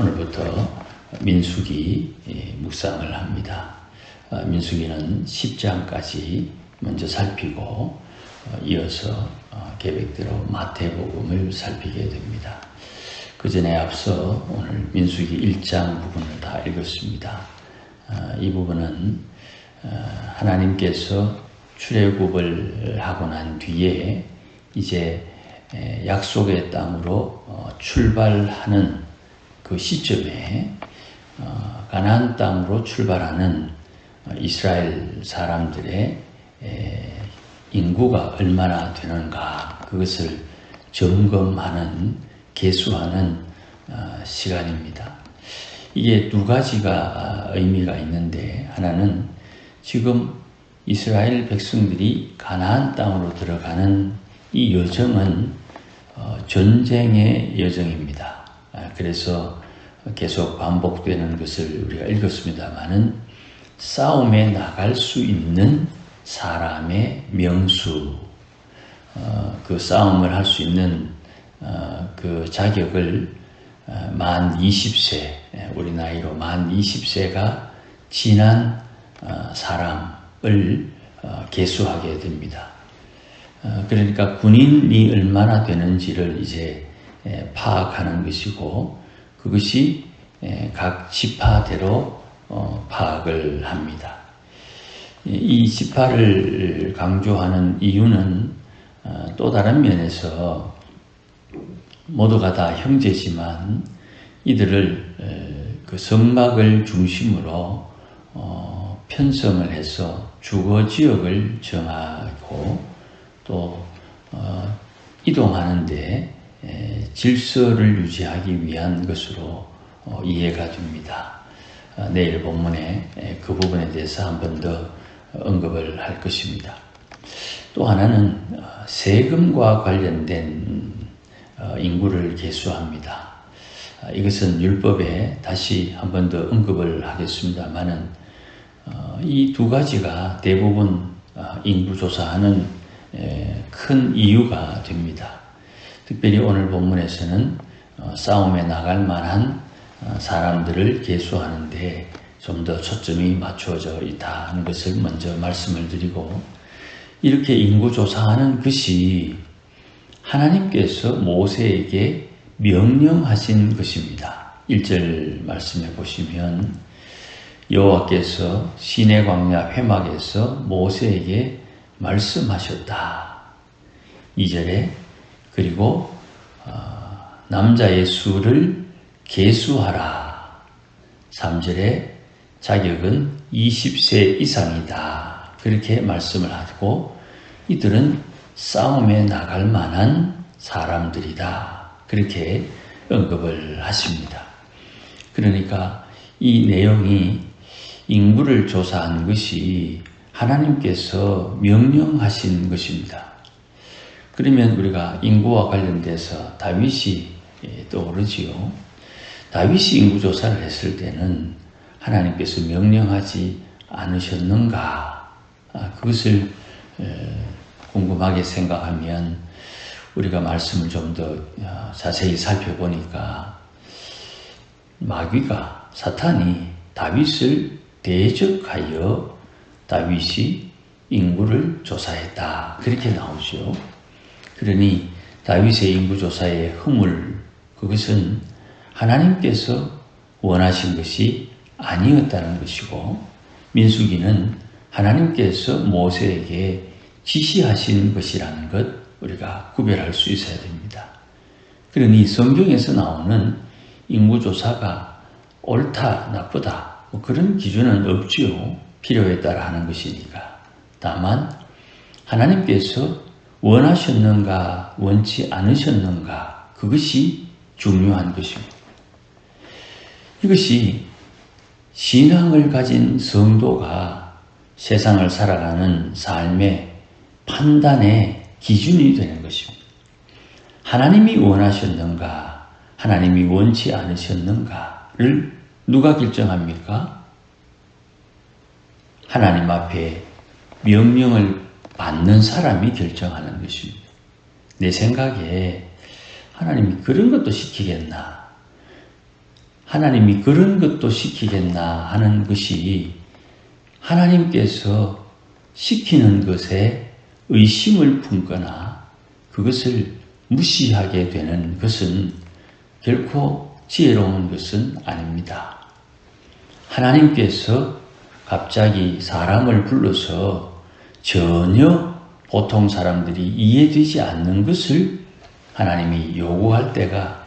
오늘부터 민수기 묵상을 합니다. 민수기는 10장까지 먼저 살피고 이어서 계획대로 마태복음을 살피게 됩니다. 그 전에 앞서 오늘 민수기 1장 부분을 다 읽었습니다. 이 부분은 하나님께서 출애굽을 하고 난 뒤에 이제 약속의 땅으로 출발하는 그 시점에 가나안 땅으로 출발하는 이스라엘 사람들의 인구가 얼마나 되는가, 그것을 점검하는, 계수하는 시간입니다. 이게 두 가지가 의미가 있는데, 하나는 지금 이스라엘 백성들이 가나안 땅으로 들어가는 이 여정은 전쟁의 여정입니다. 그래서 계속 반복되는 것을 우리가 읽었습니다마는 싸움에 나갈 수 있는 사람의 명수, 그 싸움을 할 수 있는 그 자격을 만 20세, 우리 나이로 만 20세가 지난 사람을 계수하게 됩니다. 그러니까 군인이 얼마나 되는지를 이제 파악하는 것이고, 그것이 각 지파대로 파악을 합니다. 이 지파를 강조하는 이유는 또 다른 면에서 모두가 다 형제지만 이들을 그 성막을 중심으로 편성을 해서 주거 지역을 정하고 또 이동하는데 질서를 유지하기 위한 것으로 이해가 됩니다. 내일 본문에 그 부분에 대해서 한 번 더 언급을 할 것입니다. 또 하나는 세금과 관련된 인구를 계수합니다. 이것은 율법에 다시 한 번 더 언급을 하겠습니다만은 이 두 가지가 대부분 인구 조사하는 큰 이유가 됩니다. 특별히 오늘 본문에서는 싸움에 나갈 만한 사람들을 계수하는데 좀 더 초점이 맞춰져 있다 하는 것을 먼저 말씀을 드리고, 이렇게 인구 조사하는 것이 하나님께서 모세에게 명령하신 것입니다. 1절 말씀해 보시면 여호와께서 시내 광야 회막에서 모세에게 말씀하셨다. 2절에 그리고 남자의 수를 계수하라. 3절에 자격은 20세 이상이다. 그렇게 말씀을 하고, 이들은 싸움에 나갈 만한 사람들이다. 그렇게 언급을 하십니다. 그러니까 이 내용이 인구를 조사한 것이 하나님께서 명령하신 것입니다. 그러면 우리가 인구와 관련돼서 다윗이 떠오르지요. 다윗이 인구조사를 했을 때는 하나님께서 명령하지 않으셨는가? 그것을 궁금하게 생각하면 우리가 말씀을 좀 더 자세히 살펴보니까 마귀가, 사탄이 다윗을 대적하여 다윗이 인구를 조사했다. 그렇게 나오죠. 그러니 다윗의 인구조사의 허물, 그것은 하나님께서 원하신 것이 아니었다는 것이고, 민수기는 하나님께서 모세에게 지시하신 것이라는 것, 우리가 구별할 수 있어야 됩니다. 그러니 성경에서 나오는 인구조사가 옳다, 나쁘다, 그런 기준은 없지요. 필요에 따라 하는 것이니까. 다만 하나님께서 원하셨는가, 원치 않으셨는가, 그것이 중요한 것입니다. 이것이 신앙을 가진 성도가 세상을 살아가는 삶의 판단의 기준이 되는 것입니다. 하나님이 원하셨는가, 하나님이 원치 않으셨는가를 누가 결정합니까? 하나님 앞에 명령을 받는 사람이 결정하는 것입니다. 내 생각에 하나님이 그런 것도 시키겠나? 하나님이 그런 것도 시키겠나 하는 것이 하나님께서 시키는 것에 의심을 품거나 그것을 무시하게 되는 것은 결코 지혜로운 것은 아닙니다. 하나님께서 갑자기 사람을 불러서 전혀 보통 사람들이 이해되지 않는 것을 하나님이 요구할 때가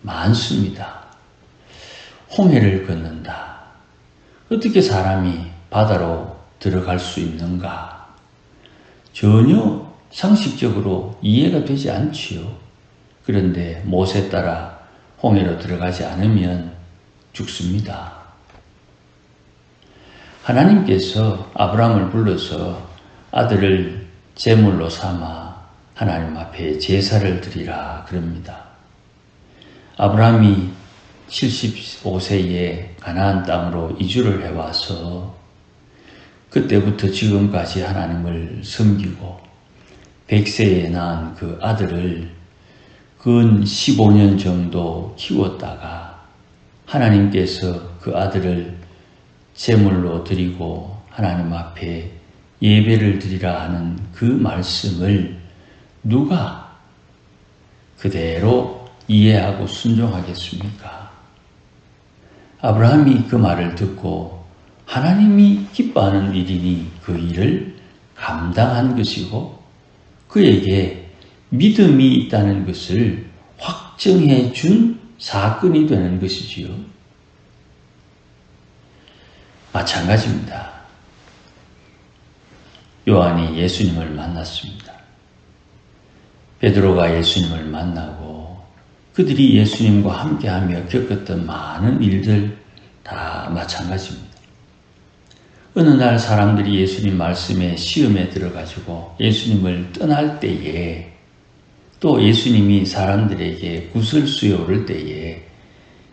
많습니다. 홍해를 건넌다. 어떻게 사람이 바다로 들어갈 수 있는가? 전혀 상식적으로 이해가 되지 않지요. 그런데 못에 따라 홍해로 들어가지 않으면 죽습니다. 하나님께서 아브라함을 불러서 아들을 제물로 삼아 하나님 앞에 제사를 드리라 그럽니다. 아브라함이 75세에 가나안 땅으로 이주를 해와서 그때부터 지금까지 하나님을 섬기고 100세에 낳은 그 아들을 근 15년 정도 키웠다가 하나님께서 그 아들을 제물로 드리고 하나님 앞에 예배를 드리라 하는 그 말씀을 누가 그대로 이해하고 순종하겠습니까? 아브라함이 그 말을 듣고 하나님이 기뻐하는 일이니 그 일을 감당한 것이고 그에게 믿음이 있다는 것을 확정해 준 사건이 되는 것이지요. 마찬가지입니다. 요한이 예수님을 만났습니다. 베드로가 예수님을 만나고 그들이 예수님과 함께하며 겪었던 많은 일들 다 마찬가지입니다. 어느 날 사람들이 예수님 말씀에 시험에 들어가지고 예수님을 떠날 때에 또 예수님이 사람들에게 구설수에 오를 때에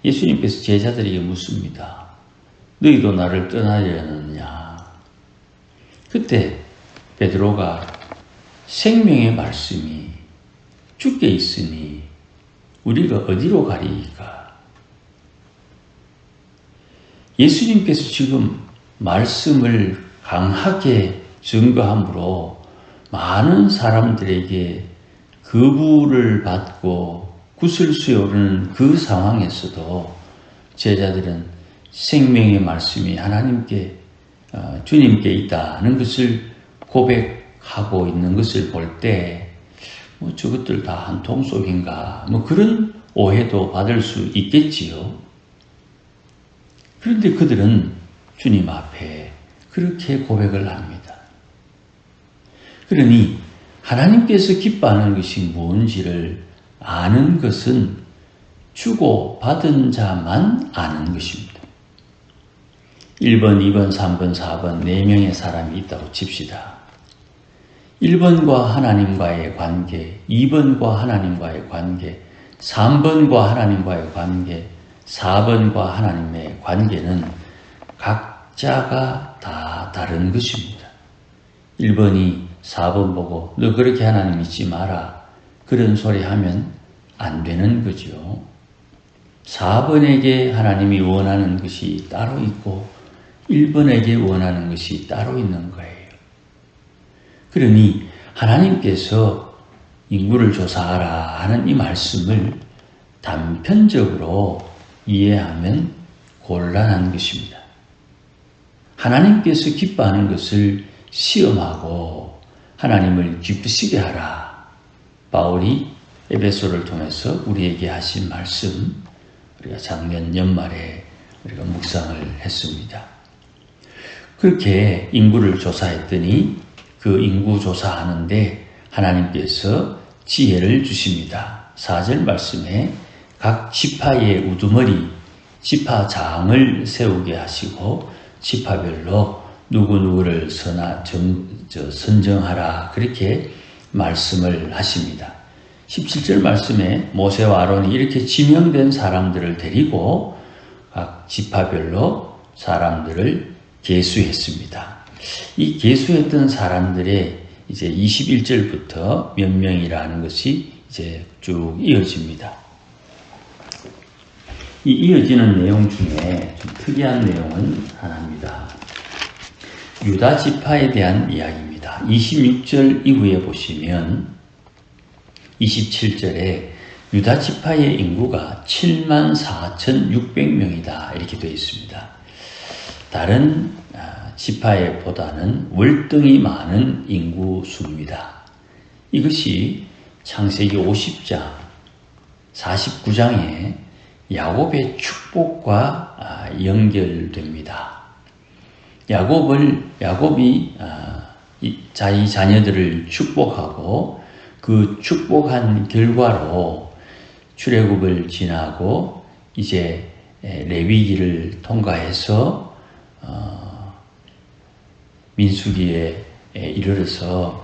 예수님께서 제자들에게 묻습니다. 너희도 나를 떠나려느냐? 그때 베드로가 생명의 말씀이 주께 있으니 우리가 어디로 가리이까? 예수님께서 지금 말씀을 강하게 증거함으로 많은 사람들에게 거부를 받고 구설수에 오르는 그 상황에서도 제자들은 생명의 말씀이 하나님께 주님께 있다는 것을 고백하고 있는 것을 볼 때 저것들 다 한 통속인가 그런 오해도 받을 수 있겠지요. 그런데 그들은 주님 앞에 그렇게 고백을 합니다. 그러니 하나님께서 기뻐하는 것이 뭔지를 아는 것은 주고 받은 자만 아는 것입니다. 1번, 2번, 3번, 4번 4명의 사람이 있다고 칩시다. 1번과 하나님과의 관계, 2번과 하나님과의 관계, 3번과 하나님과의 관계, 4번과 하나님의 관계는 각자가 다 다른 것입니다. 1번이 4번 보고 너 그렇게 하나님 믿지 마라 그런 소리 하면 안 되는 거죠. 4번에게 하나님이 원하는 것이 따로 있고 1번에게 원하는 것이 따로 있는 거예요. 그러니 하나님께서 인구를 조사하라 하는 이 말씀을 단편적으로 이해하면 곤란한 것입니다. 하나님께서 기뻐하는 것을 시험하고 하나님을 기쁘시게 하라. 바울이 에베소를 통해서 우리에게 하신 말씀, 우리가 작년 연말에 우리가 묵상을 했습니다. 그렇게 인구를 조사했더니 그 인구 조사하는데 하나님께서 지혜를 주십니다. 4절 말씀에 각 지파의 우두머리, 지파장을 세우게 하시고 지파별로 누구누구를 선정하라 그렇게 말씀을 하십니다. 17절 말씀에 모세와 아론이 이렇게 지명된 사람들을 데리고 각 지파별로 사람들을 계수했습니다. 이 계수했던 사람들의 이제 21절부터 몇 명이라는 것이 이제 쭉 이어집니다. 이 이어지는 내용 중에 좀 특이한 내용은 하나입니다. 유다 지파에 대한 이야기입니다. 26절 이후에 보시면 27절에 유다 지파의 인구가 74,600명이다 이렇게 되어 있습니다. 다른 지파에보다는 월등히 많은 인구 수입니다. 이것이 창세기 50장 49장에 야곱의 축복과 연결됩니다. 야곱이 자기 자녀들을 축복하고 그 축복한 결과로 출애굽을 지나고 이제 레위기를 통과해서 민수기에 이르러서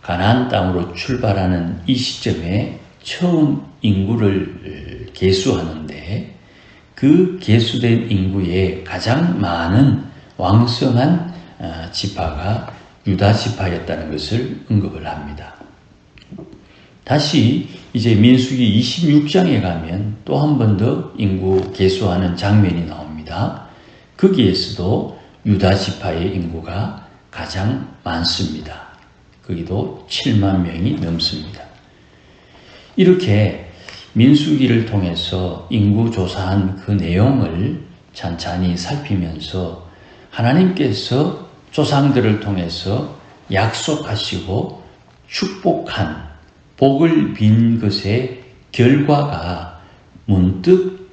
가나안 땅으로 출발하는 이 시점에 처음 인구를 계수하는데 그 계수된 인구의 가장 많은 왕성한 지파가 유다 지파였다는 것을 언급을 합니다. 다시 이제 민수기 26장에 가면 또 한 번 더 인구 계수하는 장면이 나옵니다. 거기에서도 유다 지파의 인구가 가장 많습니다. 거기도 7만 명이 넘습니다. 이렇게 민수기를 통해서 인구 조사한 그 내용을 찬찬히 살피면서 하나님께서 조상들을 통해서 약속하시고 축복한 복을 빈 것의 결과가 문득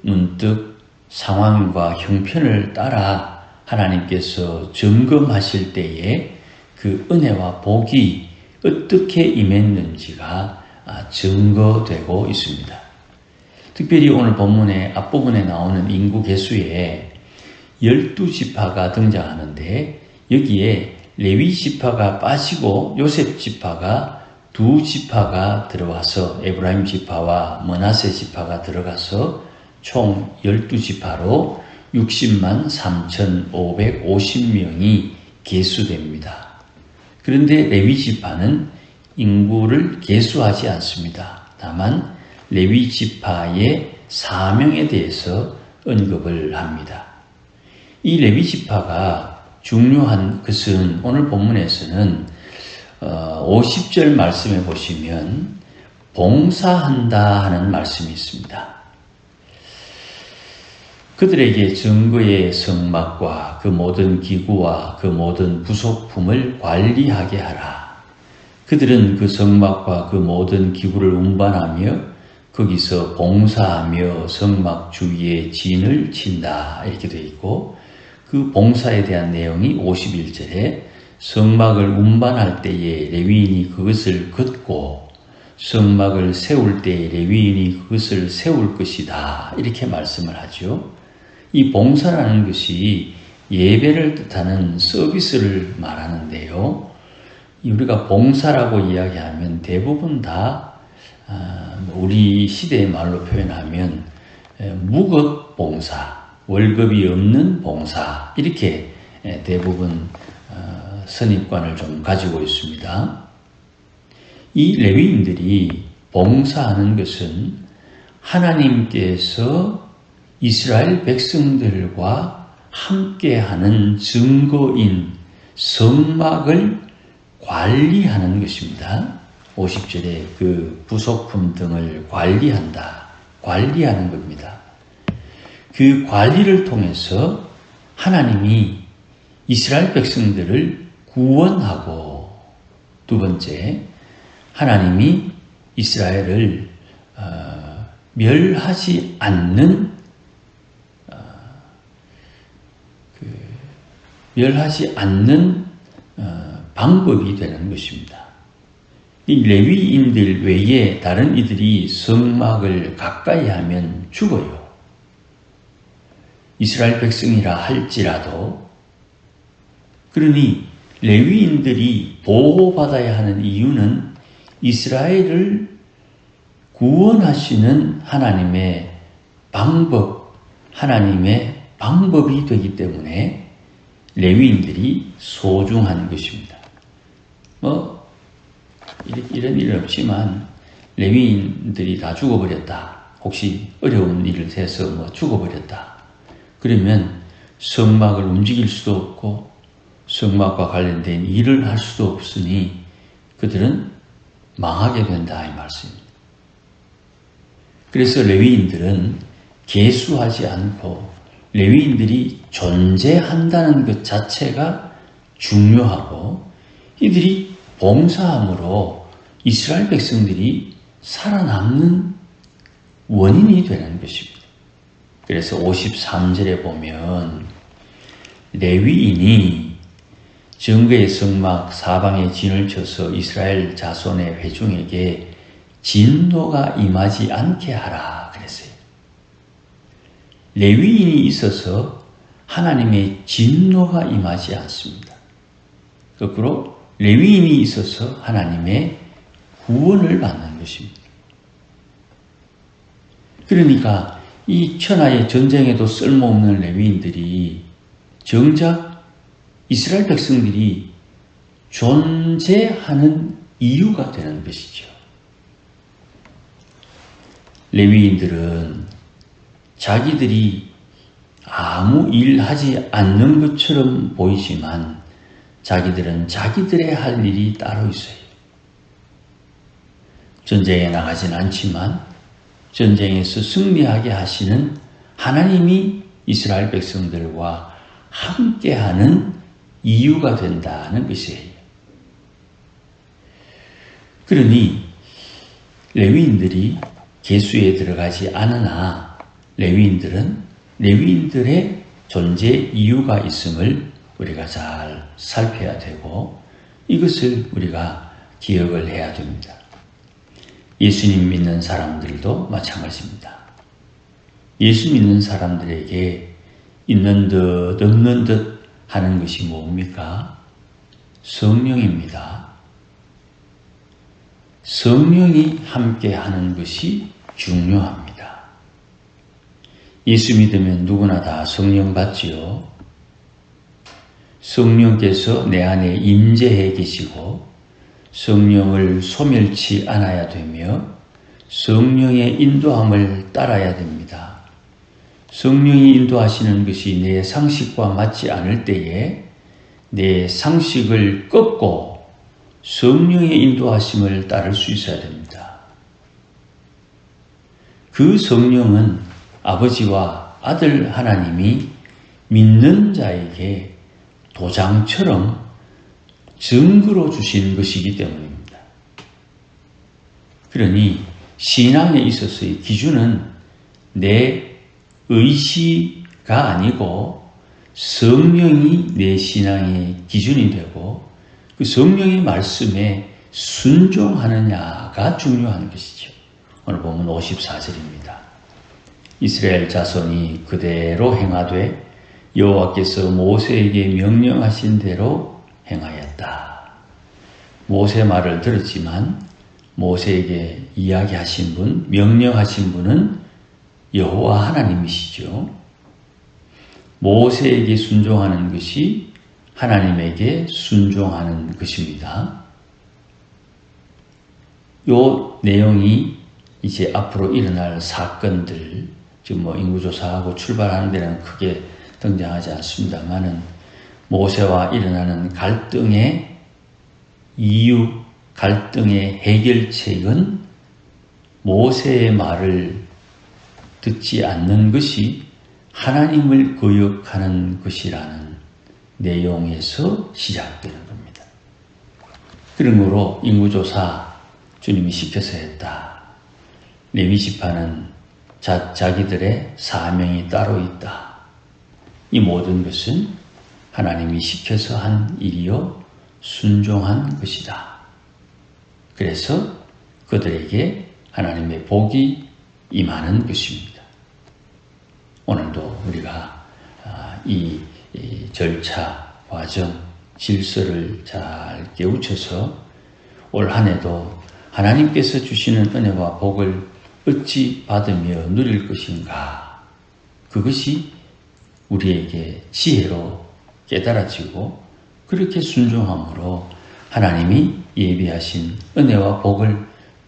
상황과 형편을 따라 하나님께서 점검하실 때에 그 은혜와 복이 어떻게 임했는지가 증거되고 있습니다. 특별히 오늘 본문의 앞부분에 나오는 인구 계수에 12지파가 등장하는데 여기에 레위 지파가 빠지고 요셉 지파가 두 지파가 들어와서 에브라임 지파와 므낫세 지파가 들어가서 총 12지파로 60만 3,550명이 계수됩니다. 그런데 레위 지파는 인구를 계수하지 않습니다. 다만 레위 지파의 사명에 대해서 언급을 합니다. 이 레위 지파가 중요한 것은 오늘 본문에서는 50절 말씀에 보시면 봉사한다 하는 말씀이 있습니다. 그들에게 증거의 성막과 그 모든 기구와 그 모든 부속품을 관리하게 하라. 그들은 그 성막과 그 모든 기구를 운반하며 거기서 봉사하며 성막 주위에 진을 친다 이렇게 되어 있고 그 봉사에 대한 내용이 51절에 성막을 운반할 때에 레위인이 그것을 걷고 성막을 세울 때에 레위인이 그것을 세울 것이다 이렇게 말씀을 하죠. 이 봉사라는 것이 예배를 뜻하는 서비스를 말하는데요. 우리가 봉사라고 이야기하면 대부분 다 우리 시대의 말로 표현하면 무급 봉사, 월급이 없는 봉사 이렇게 대부분 선입관을 좀 가지고 있습니다. 이 레위인들이 봉사하는 것은 하나님께서 이스라엘 백성들과 함께하는 증거인 성막을 관리하는 것입니다. 50절에 그 부속품 등을 관리하는 겁니다. 그 관리를 통해서 하나님이 이스라엘 백성들을 구원하고 두 번째 하나님이 이스라엘을 멸하지 않는 방법이 되는 것입니다. 이 레위인들 외에 다른 이들이 성막을 가까이 하면 죽어요. 이스라엘 백성이라 할지라도. 그러니 레위인들이 보호받아야 하는 이유는 이스라엘을 구원하시는 하나님의 방법이 되기 때문에 레위인들이 소중한 것입니다. 이런 일은 없지만 레위인들이 다 죽어버렸다. 혹시 어려운 일을 해서 죽어버렸다. 그러면 성막을 움직일 수도 없고 성막과 관련된 일을 할 수도 없으니 그들은 망하게 된다 이 말씀입니다. 그래서 레위인들은 계수하지 않고 레위인들이 존재한다는 것 자체가 중요하고 이들이 봉사함으로 이스라엘 백성들이 살아남는 원인이 되는 것입니다. 그래서 53절에 보면 레위인이 정거의 성막 사방에 진을 쳐서 이스라엘 자손의 회중에게 진노가 임하지 않게 하라 그랬어요. 레위인이 있어서 하나님의 진노가 임하지 않습니다. 거꾸로 레위인이 있어서 하나님의 구원을 받는 것입니다. 그러니까 이 천하의 전쟁에도 쓸모없는 레위인들이 정작 이스라엘 백성들이 존재하는 이유가 되는 것이죠. 레위인들은 자기들이 아무 일 하지 않는 것처럼 보이지만 자기들은 자기들의 할 일이 따로 있어요. 전쟁에 나가진 않지만 전쟁에서 승리하게 하시는 하나님이 이스라엘 백성들과 함께하는 이유가 된다는 것이에요. 그러니 레위인들이 계수에 들어가지 않으나 레위인들은 레위인들의 존재 이유가 있음을 우리가 잘 살펴야 되고 이것을 우리가 기억을 해야 됩니다. 예수님 믿는 사람들도 마찬가지입니다. 예수 믿는 사람들에게 있는 듯 없는 듯 하는 것이 뭡니까? 성령입니다. 성령이 함께 하는 것이 중요합니다. 예수 믿으면 누구나 다 성령 받지요. 성령께서 내 안에 임재해 계시고 성령을 소멸치 않아야 되며 성령의 인도함을 따라야 됩니다. 성령이 인도하시는 것이 내 상식과 맞지 않을 때에 내 상식을 꺾고 성령의 인도하심을 따를 수 있어야 됩니다. 그 성령은 아버지와 아들 하나님이 믿는 자에게 도장처럼 증거로 주신 것이기 때문입니다. 그러니 신앙에 있어서의 기준은 내 의지가 아니고 성령이 내 신앙의 기준이 되고 그 성령의 말씀에 순종하느냐가 중요한 것이죠. 오늘 보면 54절입니다. 이스라엘 자손이 그대로 행하되 여호와께서 모세에게 명령하신 대로 행하였다. 모세 말을 들었지만 모세에게 이야기하신 분, 명령하신 분은 여호와 하나님이시죠. 모세에게 순종하는 것이 하나님에게 순종하는 것입니다. 요 내용이 이제 앞으로 일어날 사건들, 지금 인구조사하고 출발하는 데는 크게 등장하지 않습니다만은 모세와 일어나는 갈등의 이유, 갈등의 해결책은 모세의 말을 듣지 않는 것이 하나님을 거역하는 것이라는 내용에서 시작되는 겁니다. 그러므로 인구조사 주님이 시켜서 했다. 레위 지파는 자기들의 사명이 따로 있다. 이 모든 것은 하나님이 시켜서 한 일이요 순종한 것이다. 그래서 그들에게 하나님의 복이 임하는 것입니다. 오늘도 우리가 이 절차, 과정, 질서를 잘 깨우쳐서 올 한 해도 하나님께서 주시는 은혜와 복을 어찌 받으며 누릴 것인가? 그것이 우리에게 지혜로 깨달아지고 그렇게 순종함으로 하나님이 예비하신 은혜와 복을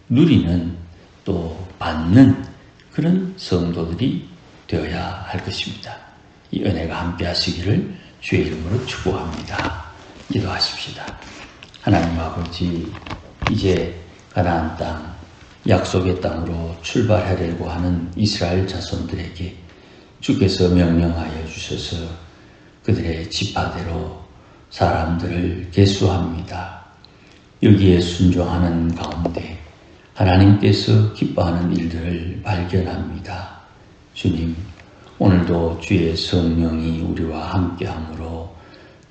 누리는 또 받는 그런 성도들이 되어야 할 것입니다. 이 은혜가 함께 하시기를 주의 이름으로 축복합니다. 기도하십시다. 하나님 아버지, 이제 가나안 땅, 약속의 땅으로 출발하려고 하는 이스라엘 자손들에게 주께서 명령하여 주셔서 그들의 지파대로 사람들을 계수합니다. 여기에 순종하는 가운데 하나님께서 기뻐하는 일들을 발견합니다. 주님, 오늘도 주의 성령이 우리와 함께하므로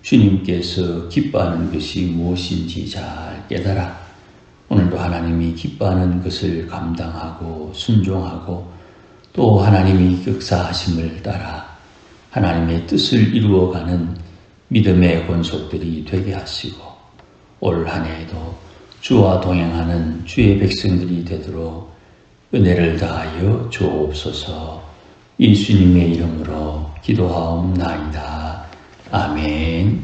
주님께서 기뻐하는 것이 무엇인지 잘 깨달아 오늘도 하나님이 기뻐하는 것을 감당하고 순종하고 또 하나님이 역사하심을 따라 하나님의 뜻을 이루어가는 믿음의 권속들이 되게 하시고 올 한 해에도 주와 동행하는 주의 백성들이 되도록 은혜를 다하여 주옵소서. 예수님의 이름으로 기도하옵나이다. 아멘.